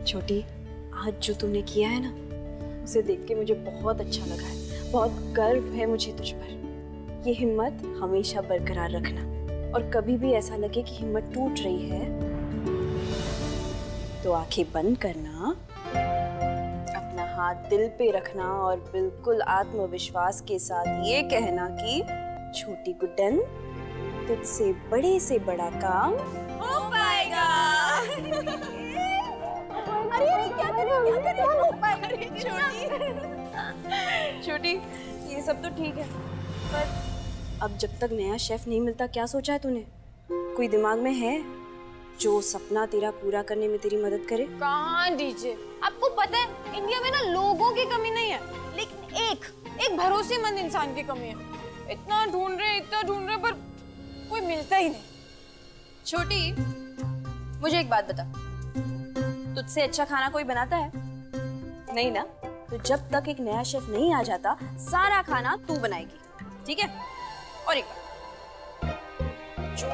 छोटी, आज जो तूने किया है ना, उसे देख के मुझे बहुत अच्छा लगा है। बहुत गर्व है मुझे तुझ पर। ये हिम्मत हमेशा बरकरार रखना, और कभी भी ऐसा लगे कि हिम्मत टूट रही है तो आंखें बंद करना, अपना हाथ दिल पे रखना और बिल्कुल आत्मविश्वास के साथ ये कहना कि छोटी गुड्डन, तुझसे बड़े से बड़ा काम हो पाएगा। अरे क्या हो पाएगा छोटी, ये सब तो ठीक है, पर अब जब तक नया शेफ नहीं मिलता, क्या सोचा है तूने? कोई दिमाग में है जो सपना तेरा पूरा करने में तेरी मदद करे? कहाँ डीजे, आपको पता है इंडिया में ना लोगों की कमी नहीं है, लेकिन एक भरोसेमंद इंसान की कमी है। इतना ढूंढ रहे पर कोई मिलता ही नहीं। छोटी, मुझे एक बात बता, तुझसे अच्छा खाना कोई बनाता है? नहीं ना? तो जब तक एक नया शेफ नहीं आ जाता, सारा खाना तू बनाएगी, ठीक है? और एक बात, जो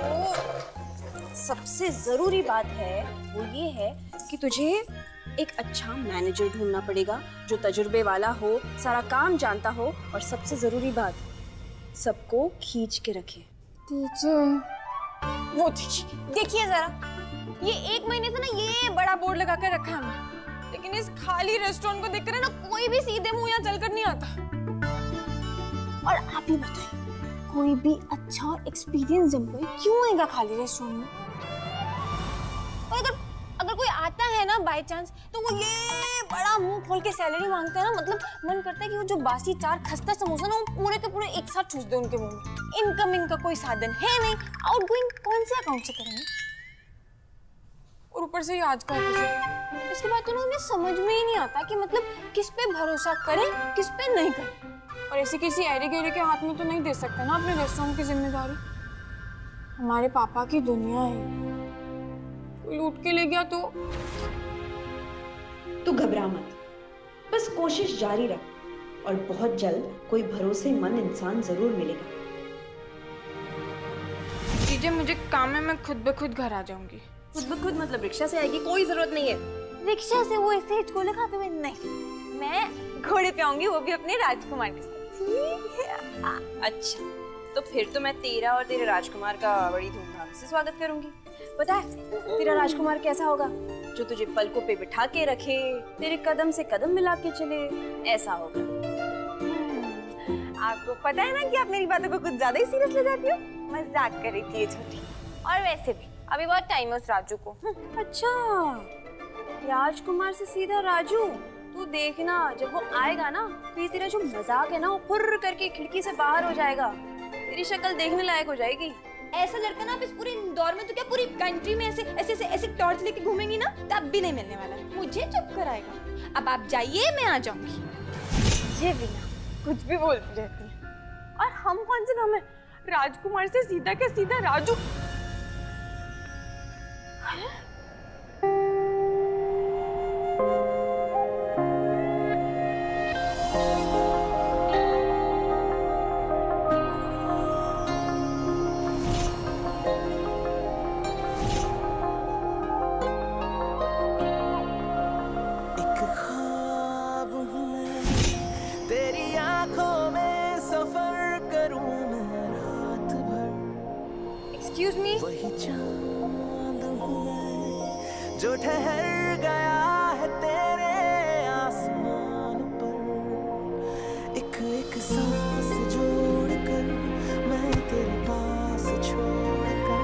सबसे जरूरी बात है वो ये है कि तुझे एक अच्छा मैनेजर ढूंढना पड़ेगा जो तजुर्बे वाला हो, सारा काम जानता हो, और सबसे जरूरी बात, सबको खींच के रखे। वो देखिए जरा, ये 1 महीने से ना ये बड़ा बोर्ड लगा कर रखा है हमने, लेकिन इस खाली रेस्टोरेंट को देखकर ना कोई भी सीधे मुंह यहाँ चलकर नहीं आता। और आप ही बताइए, कोई भी अच्छा और एक्सपीरियंस एम्प्लॉय क्यों आएगा खाली रेस्टोरेंट में? और अगर कोई आता है ना बाय चांस, तो वो ये बड़ा मुंह खोल के सैलरी मांगता है ना, मतलब मन करता है कि वो जो बासी 4 खस्ता समोसा ना वो पूरे के पूरे एक साथ ठूस दे उनके मुंह में। इनकमिंग का कोई साधन है नहीं, आउटगोइंग कौन से अकाउंट से करेंगे? और ऊपर से आज का एपिसोड, इसके बाद तो ना उन्हें समझ में ही नहीं आता कि मतलब किस पे भरोसा करें, किस पे नहीं करें। और ऐसे किसी ऐरे गहरे के हाथ में तो नहीं दे सकते ना अपने रेस्टोरेंट की जिम्मेदारी। हमारे पापा की दुनिया है, कोई लूट के ले गया तो तू घबरा मत, बस कोशिश जारी रख, और बहुत जल्द कोई भरोसेमंद इंसान जरूर मिलेगा। दीजिए, मुझे काम है, मैं खुद ब खुद घर आ जाऊंगी। खुद ब खुद मतलब रिक्शा से आएगी? कोई जरूरत नहीं है। रिक्शा से वो ऐसे हिचकोले खाते हुए नहीं, मैं घोड़े पे आऊंगी, वो भी अपने राजकुमार के साथ। अच्छा, तो फिर तो मैं तेरा और तेरे राजकुमार का बड़ी धूमधाम से स्वागत करूंगी। पता है तेरा राजकुमार कैसा होगा? जो तुझे पलकों पे बिठा के रखे, तेरे कदम से कदम मिला के चले, ऐसा होगा। आपको पता है ना कि आप मेरी बातों को कुछ ज्यादा ही सीरियस ले जाती हो। मजाक कर रही थी ये छोटी। और वैसे भी अभी बहुत टाइम है उस राजू को। अच्छा, राजकुमार से सीधा राजू? तू देखना, जब वो आएगा ना, तो ये तेरा जो मजाक है ना, वो फुर्र करके खिड़की से बाहर हो जाएगा। तेरी शक्ल देखने लायक हो जाएगी। ऐसा लड़का ना आप इस पूरे इंदौर में तो क्या पूरी कंट्री में ऐसे ऐसे ऐसे, ऐसे टॉर्च लेके घूमेंगी ना, तब भी नहीं मिलने वाला। मुझे चुप कराएगा। अब आप जाइए, मैं आ जाऊंगी। ये बिना कुछ भी बोलती रहती है। और हम कौन से नाम है? राजकुमार से सीधा के सीधा राजू। Excuse me? वही चांद हूँ मैं जो ठहर गया है तेरे आसमान पर, एक एक सांस जोड़कर मैं तेरे पास छोड़कर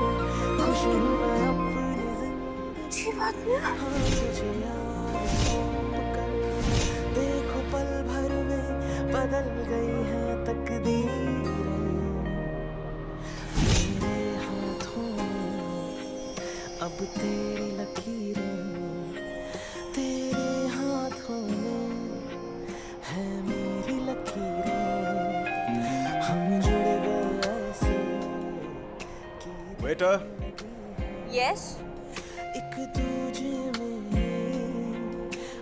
खुश हूँ मैं अपनी जिंदगी। बात नहीं। हाँ, तुझे याद सौंप कर देखो पल भर में बदल गई है तकदीरें। अब तेरी लकीरें तेरे हाथों में है मेरी लकीरें, हम जुड़ गए ऐसे कि वेटर। यस। एक दूजे में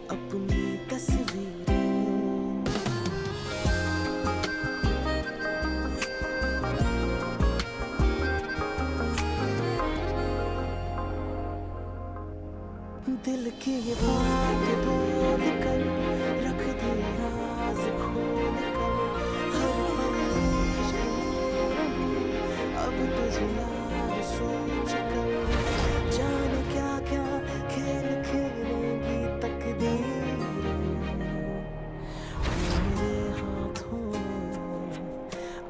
अपनी तस्वीरें। दिल की बात बोल कर रख दे राज खोल कर, हर पल इश्क में रहूं अब तुझे यार सोच कर, जाने क्या क्या खेल खेलेंगी तकदीर मेरे हाथों में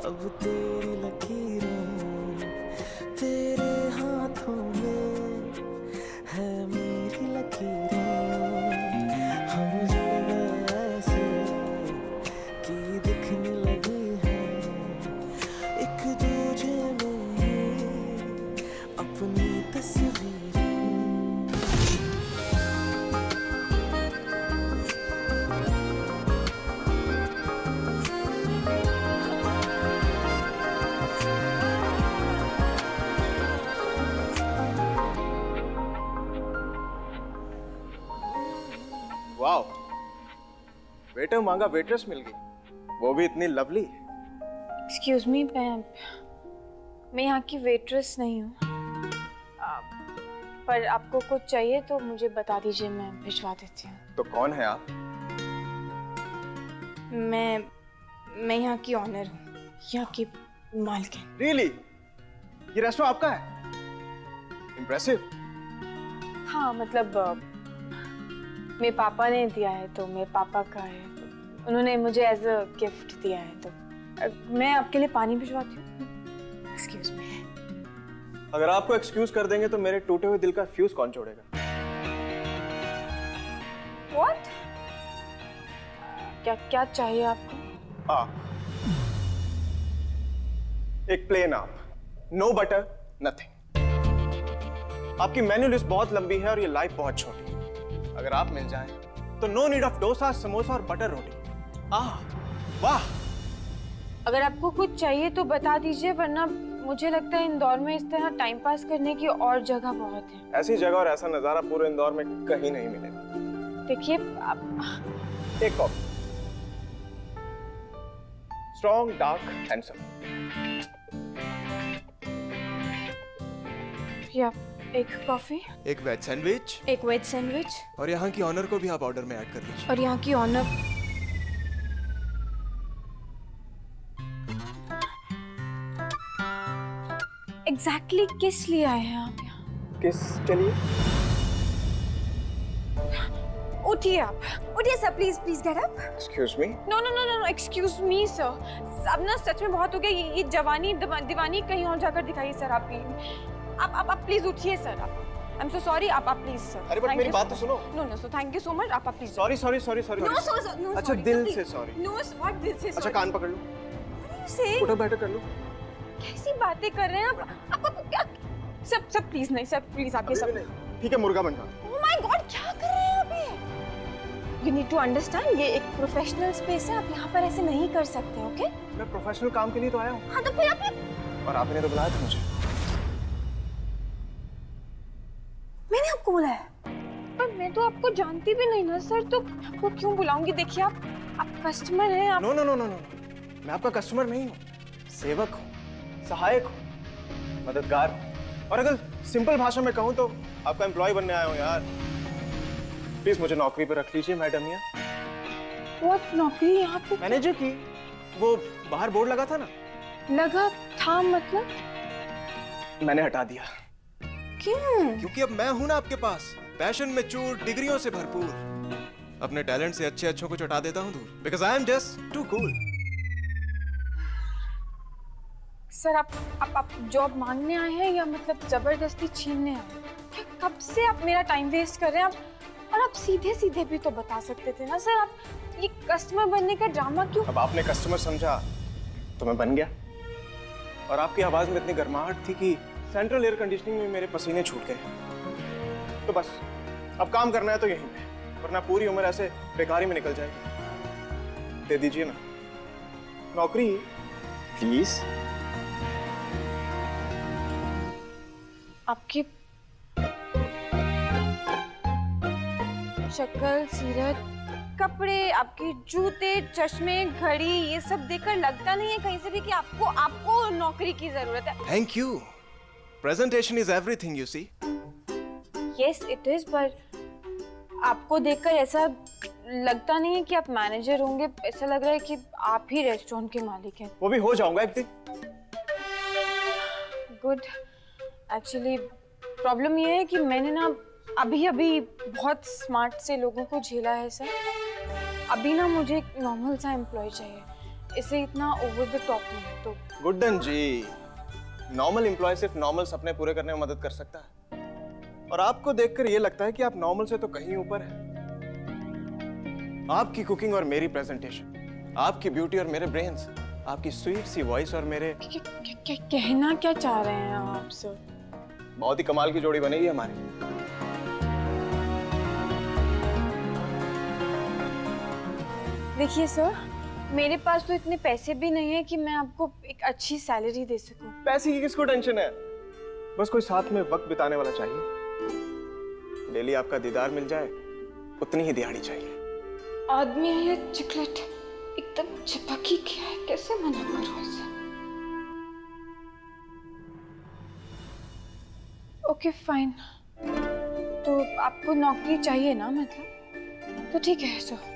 अब तेरी लकीरें, तेरे हाथों में है मेरी लकीरें, हम जुड़ गए ऐसे कि दिखने लगी है एक दूजे में ही अपनी तस्वीरें। वाओ, वेटर मांगा वेट्रेस मिल गई, वो भी इतनी लवली। एक्सक्यूज मी, मैं यहाँ की वेट्रेस नहीं हूँ, पर आपको कुछ चाहिए तो मुझे बता दीजिए, मैं भिजवा देती हूँ। तो कौन है आप? मैं यहाँ की ऑनर हूँ, यहाँ की मालकिन। रियली? ये रेस्टोरेंट आपका है? इम्प्रेसिव। हाँ, मतलब मेरे पापा ने दिया है तो मेरे पापा का है, उन्होंने मुझे एज अ गिफ्ट दिया है, तो मैं आपके लिए पानी भिजवाती हूँ। Excuse me. अगर आपको एक्सक्यूज कर देंगे तो मेरे टूटे हुए दिल का फ्यूज कौन जोड़ेगा? व्हाट? क्या चाहिए आपको? आप एक प्लेन आप, नो बटर नथिंग। आपकी मेन्यू लिस्ट बहुत लंबी है और ये लाइफ बहुत छोटी। अगर आप मिल जाएं तो no need of dosa, samosa और बटर रोटी। वाह। अगर आपको कुछ चाहिए तो बता दीजिए, वरना मुझे लगता है इंदौर में इस तरह टाइम पास करने की और जगह बहुत है। ऐसी जगह और ऐसा नजारा पूरे इंदौर में कहीं नहीं मिलेगा। देखिए आप एक कॉफी, स्ट्रॉन्ग डार्क हैंडसम। या एक कॉफी, एक वेज सैंडविच, एक वेज सैंडविच, और यहाँ की ऑनर को भी आप ऑर्डर में ऐड कर लीजिए। और यहाँ की ऑनर। एग्जैक्टली किस लिए आए हैं आप यहाँ? किस के लिए? उठिए आप, उठिए sir, please please get up. Excuse me. No no no no, excuse me sir, अब ना सच में बहुत हो गया, ये जवानी दीवानी कहीं और जाकर दिखाइए सर। आप प्लीज उठिए सर, आप आई एम सो सॉरी, आप प्लीज सर। अरे बट मेरी बात तो सुनो। No no sir, thank you so much, आप please. Sorry sorry sorry sorry. No sir, no अच्छा दिल से सॉरी। नो व्हाट दिल से? अच्छा कान पकड़ लो, से उठो बैठो कर लो। कैसी बातें कर रहे हैं आप? आपको क्या? सब प्लीज नहीं सर, प्लीज आप ये सब। ठीक है, मुर्गा बन जाओ। ओह माय गॉड, क्या कर रहे हैं आप ये? यू नीड टू अंडरस्टैंड, ये एक प्रोफेशनल स्पेस है, आप यहाँ पर ऐसे नहीं कर सकते, ओके? मैं प्रोफेशनल काम के लिए तो आया हूँ। हाँ तो फिर आप, और आपने तो बुलाया था मुझे। मैंने आपको बुलाया, पर मैं तो आपको जानती भी नहीं ना सर, तो आपको क्यों बुलाऊंगी? देखिए आप कस्टमर हैं। आप no no no no no, मैं आपका कस्टमर नहीं हूँ, सेवक हूँ, सहायक हूँ, मददगार हूँ, और अगर सिंपल भाषा में कहूँ तो आपका एम्प्लॉय बनने आया हूँ यार। प्लीज मुझे नौकरी पे रख लीजिए मैडम। या व्हाट नौकरी यहाँ पे? मैनेजर की, वो बाहर बोर्ड लगा था ना। लगा था मतलब? मैंने हटा दिया। क्यों? क्योंकि अब मैं हूं ना आपके पास, पैशन में चूर, डिग्रियों से भरपूर। अपने टैलेंट से अच्छे को चटा देता हूं दूर, because I am just too cool. Sir आप जॉब मांगने आए हैं या मतलब जबरदस्ती छीनने आए हैं? क्या कब से आप मेरा टाइम वेस्ट कर रहे हैं? आप, और आप सीधे सीधे भी तो बता सकते थे ना सर, आप ये कस्टमर बनने का ड्रामा क्यों? अब आपने कस्टमर समझा तो मैं बन गया, और आपकी आवाज में इतनी गर्माहट थी कि सेंट्रल एयर कंडीशनिंग में मेरे पसीने छूट गए। तो बस अब काम करना है तो यहीं पे, वरना पूरी उम्र ऐसे बेकारी में निकल जाएगी। दे दीजिए ना नौकरी प्लीज। आपकी शक्ल, सीरत, कपड़े, आपके जूते, चश्मे, घड़ी, ये सब देखकर लगता नहीं है कहीं से भी कि आपको नौकरी की जरूरत है। Thank you. Presentation is everything, you see. Yes it is, पर आपको देखकर ऐसा लगता नहीं है कि आप मैनेजर होंगे, ऐसा लग रहा है कि आप ही रेस्टोरेंट के मालिक हैं। वो भी हो जाऊंगा एक दिन। गुड। एक्चुअली प्रॉब्लम ये है कि मैंने ना अभी अभी बहुत स्मार्ट से लोगों को झेला है सर। अभी ना मुझे एक नॉर्मल सा एम्प्लॉय चाहिए, इसे इतना ओवर द टॉप नहीं। तो गुड्डन जी, नॉर्मल एम्प्लॉय सिर्फ नॉर्मल सपने पूरे करने में मदद कर सकता है, और आपको देखकर ये लगता है कि आप नॉर्मल से तो कहीं ऊपर हैं। आपकी कुकिंग और मेरी प्रेजेंटेशन, आपकी ब्यूटी और मेरे ब्रेन्स, आपकी स्वीट सी वॉइस और मेरे कहना क्या चाह रहे हैं आप सर? बहुत ही कमाल की जोड़ी बनेगी हमारी। देखिए सर, मेरे पास तो इतने पैसे भी नहीं है कि मैं आपको एक अच्छी सैलरी दे सकूं। पैसे की किसको टेंशन है, बस कोई साथ में वक्त बिताने वाला चाहिए। डेली आपका दीदार मिल जाए, उतनी ही दिहाड़ी चाहिए। आदमी है ये चिकलेट, एकदम चिपकी क्या है, कैसे मना करूं इसे? ओके फाइन, तो आपको नौकरी चाहिए ना, मतलब तो ठीक है सर,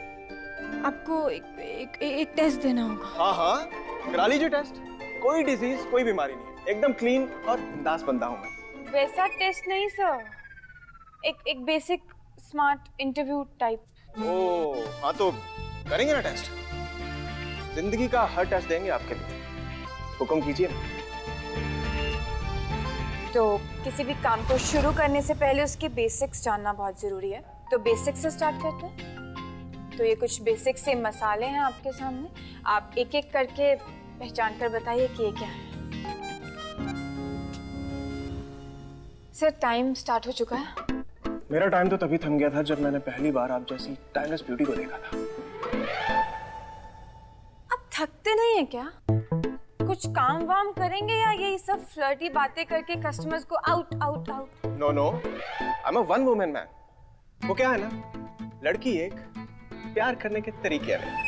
आपको एक टेस्ट देना होगा। हाँ हाँ, करा लीजिए टेस्ट। कोई डिजीज, कोई बीमारी नहीं है, एकदम क्लीन और बिंदास बंदा हूं मैं। वैसा टेस्ट नहीं सर, एक बेसिक स्मार्ट इंटरव्यू टाइप। ओ हाँ, तो करेंगे ना टेस्ट। जिंदगी का हर टेस्ट देंगे आपके लिए, हुक्म कीजिए ना। तो किसी भी काम को शुरू करने से पहले उसके बेसिक्स जानना बहुत जरूरी है, तो बेसिक्स से स्टार्ट करते हैं। तो ये कुछ बेसिक से मसाले हैं आपके सामने, आप एक एक करके पहचान कर बताइए कि ये क्या है। सर टाइम स्टार्ट हो चुका है। मेरा टाइम तो तभी थम गया था जब मैंने पहली बार आप जैसी टाइमलेस ब्यूटी को देखा था। आप थकते नहीं है क्या? कुछ काम वाम करेंगे या यही सब फ्लर्टी बातें करके कस्टमर्स को out out out? No no, I am a one woman man. वो क्या है ना, लड़की एक, प्यार करने के तरीके अलग।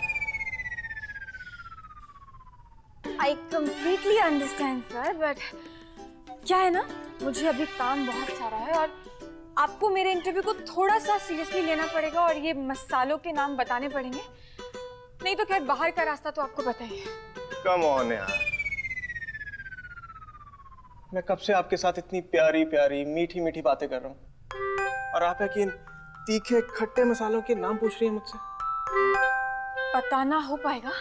I completely understand sir, but क्या है ना, मुझे अभी काम बहुत सारा है और आपको मेरे इंटरव्यू को थोड़ा सा सीरियसली लेना पड़ेगा और ये मसालों के नाम बताने पड़ेंगे, नहीं तो खैर बाहर का रास्ता तो आपको पता ही है। कम ऑन यार, मैं कब से आपके साथ इतनी प्यारी प्यारी मीठी मीठी बातें कर रहा हूँ, और आप यकीन तीखे खट्टे मसालों के नाम पूछ रही हैं मुझसे। पता ना हो पाएगा।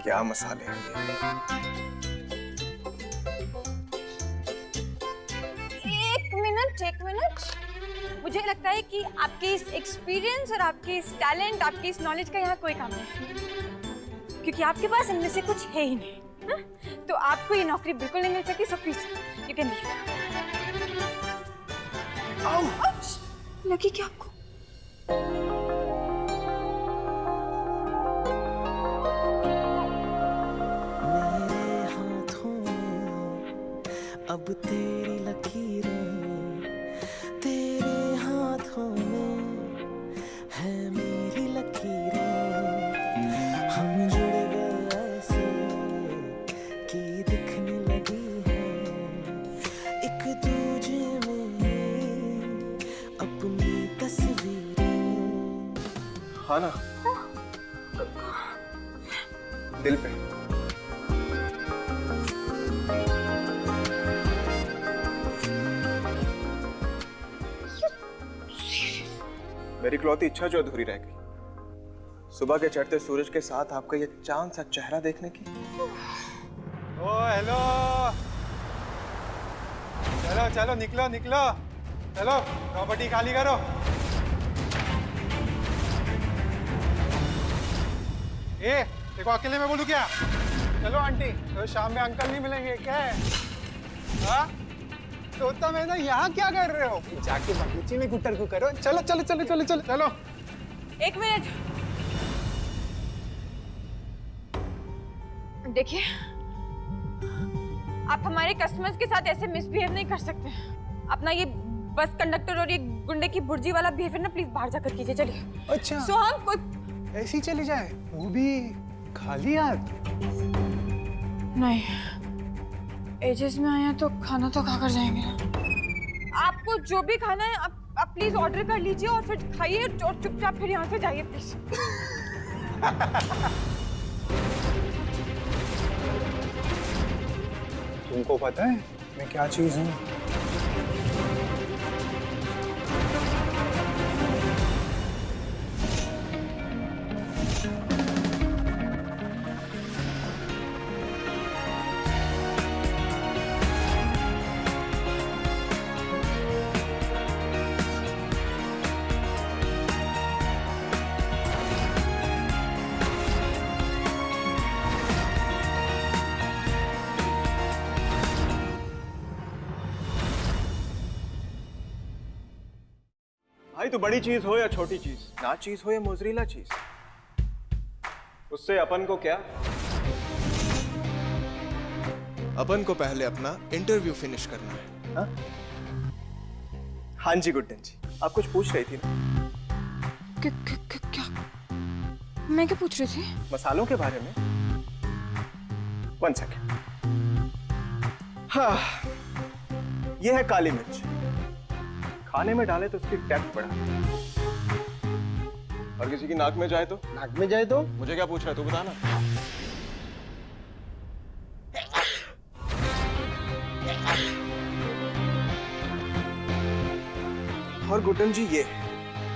क्या मसाले हैं ये? एक मिनट, मुझे लगता है कि आपके इस एक्सपीरियंस और आपके इस टैलेंट, आपके इस नॉलेज का यहाँ कोई काम नहीं, क्योंकि आपके पास इनमें से कुछ है ही नहीं। हा? तो आपको ये नौकरी बिल्कुल नहीं मिल सकती, so please you can leave. लगी क्या आपको? मेरे हाथों में अब तेरी लकीरें, तेरे हाथों में है मेरी लकीरें। हम जुड़ गए ऐसे कि दिखने लगी है एक दूजे में अपनी तस्वीरें। हाँ ना, दिल पे। मेरी इकलौती इच्छा जो अधूरी रह गई, सुबह के चढ़ते सूरज के साथ आपका ये चांद सा चेहरा देखने की। ओ हेलो, चलो चलो निकलो निकलो, चलो प्रॉपर्टी खाली करो। ए देखो, अकेले में बोलूं क्या? चलो आंटी, तो शाम में अंकल नहीं मिलेंगे क्या है? हाँ तो उतना मैं ना, यहाँ क्या कर रहे हो? जाके बगीचे में गुटर को करो। चलो चलो चलो चलो चलो चलो। एक मिनट, देखिए आप हमारे कस्टमर्स के साथ ऐसे मिसबिहेव नहीं कर सकते। अपना ये बस कंडक्टर और ये गुंडे की बुर्जी वाला बिहेवियर ना प्लीज बाहर जाकर कीजिए। चलिए। अच्छा सो हम कोई ऐसी चली जाए, वो भी खाली हाथ? नहीं, एजेस में आए हैं तो खाना तो खाकर जाएंगे ना। आपको जो भी खाना है आप प्लीज ऑर्डर कर लीजिए और फिर खाइए और चुपचाप फिर यहाँ से जाइए प्लीज। तुमको पता है मैं क्या चीज हूँ? भाई, तो बड़ी चीज हो या छोटी चीज, ना चीज हो या मोजरीला चीज, उससे अपन को क्या? अपन को पहले अपना इंटरव्यू फिनिश करना है। हा? हाँ जी गुड्डन जी, आप कुछ पूछ रही थी ना? क्या? मैं क्या पूछ रही थी? मसालों के बारे में। 1 सेकेंड। हाँ, यह है काली मिर्च। खाने में डाले तो उसकी डेप्थ बढ़ा, और किसी की नाक में जाए तो? नाक में जाए तो? मुझे क्या पूछ रहा है तू, बता ना। और गुड्डन जी, ये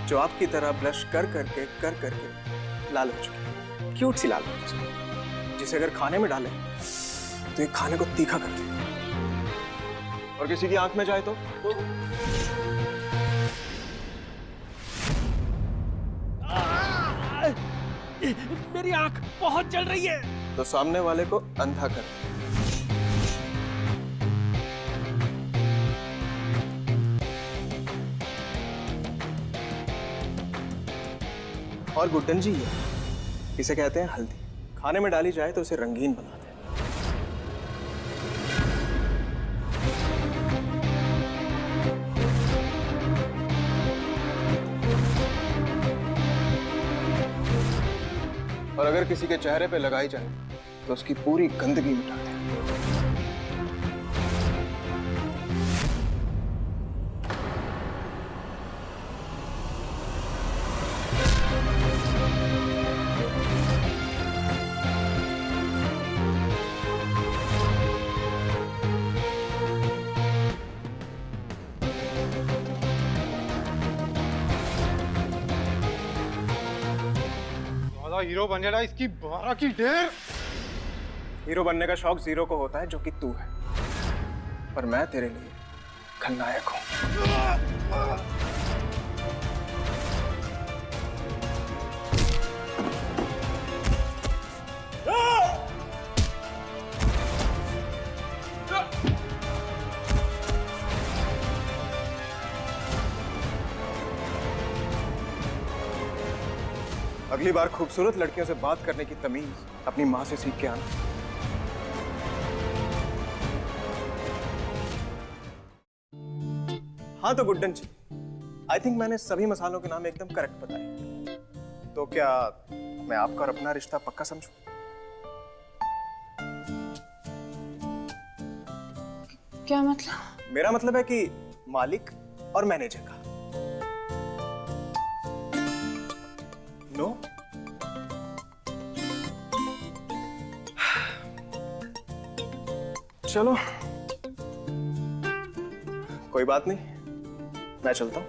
जो आपकी तरह ब्लश कर करके लाल हो चुकी है, क्यूट सी लाल मिर्च, जिसे अगर खाने में डाले तो ये खाने को तीखा कर दे। और किसी की आंख में जाए तो? मेरी आंख बहुत जल रही है। तो सामने वाले को अंधा कर दे। और गुड्डन जी, ये इसे कहते हैं हल्दी। खाने में डाली जाए तो उसे रंगीन बना दे। और अगर किसी के चेहरे पे लगाई जाए तो उसकी पूरी गंदगी मिटा दे। हीरो बन रहा है, इसकी 12 की ढेर। हीरो बनने का शौक जीरो को होता है, जो कि तू है, पर मैं तेरे लिए खलनायक हूं। अगली बार खूबसूरत लड़कियों से बात करने की तमीज अपनी माँ से सीख के आना। हाँ तो गुड्डन जी, आई थिंक मैंने सभी मसालों के नाम एकदम करेक्ट बताए। तो क्या मैं आपका और अपना रिश्ता पक्का समझूं? क्या मतलब? मेरा मतलब है कि मालिक और मैनेजर का। नो? चलो, कोई बात नहीं, मैं चलता हूं।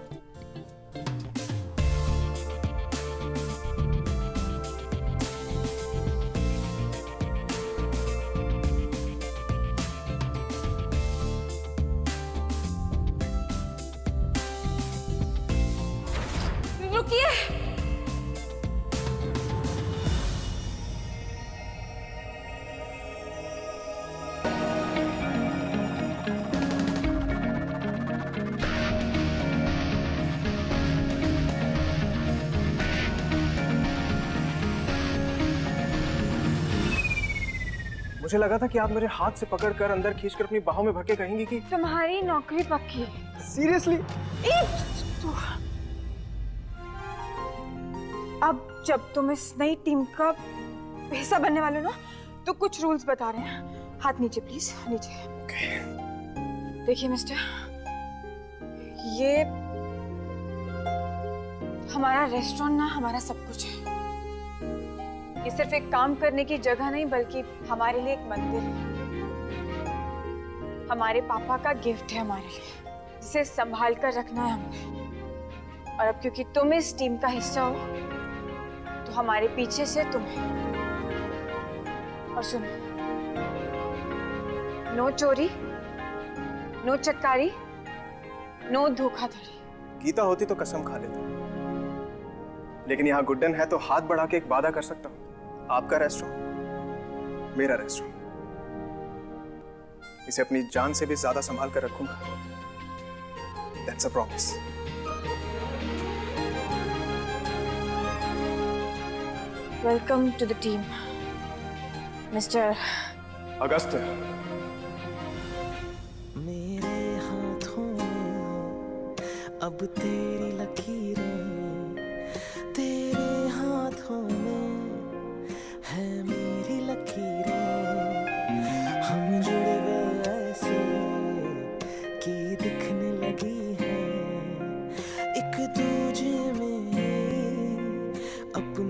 रुकिए। मुझे लगा था कि आप मेरे हाथ से पकड़कर अंदर खींचकर अपनी बाहों में भर के कहेंगी कि तुम्हारी नौकरी पक्की। सीरियसली। अब जब तुम इस नई टीम का हिस्सा बनने वाले हो ना, तो कुछ रूल्स बता रहे हैं। हाथ नीचे प्लीज, नीचे। देखिए मिस्टर, ये हमारा रेस्टोरेंट ना हमारा सब कुछ है। ये सिर्फ एक काम करने की जगह नहीं बल्कि हमारे लिए एक मंदिर है। हमारे पापा का गिफ्ट है हमारे लिए, जिसे संभाल कर रखना है हमें। और अब क्योंकि तुम इस टीम का हिस्सा हो तो हमारे पीछे से तुम्हें। और सुनो, नो चोरी, नो चक्कारी, नो धोखाधड़ी। गीता होती तो कसम खा लेता, लेकिन यहाँ गुड्डन है तो हाथ बढ़ा के एक वादा कर सकता हूँ। आपका रेस्टोरेंट मेरा रेस्टोरेंट, इसे अपनी जान से भी ज्यादा संभाल कर रखूंगा। That's a promise. Welcome to the team mister August. मेरे हाथों में अब तेरी लकीरें, तेरे हाथों में है मेरी लकीरें। हम जुड़ गए ऐसे कि दिखने लगी है एक दूजे में अपनी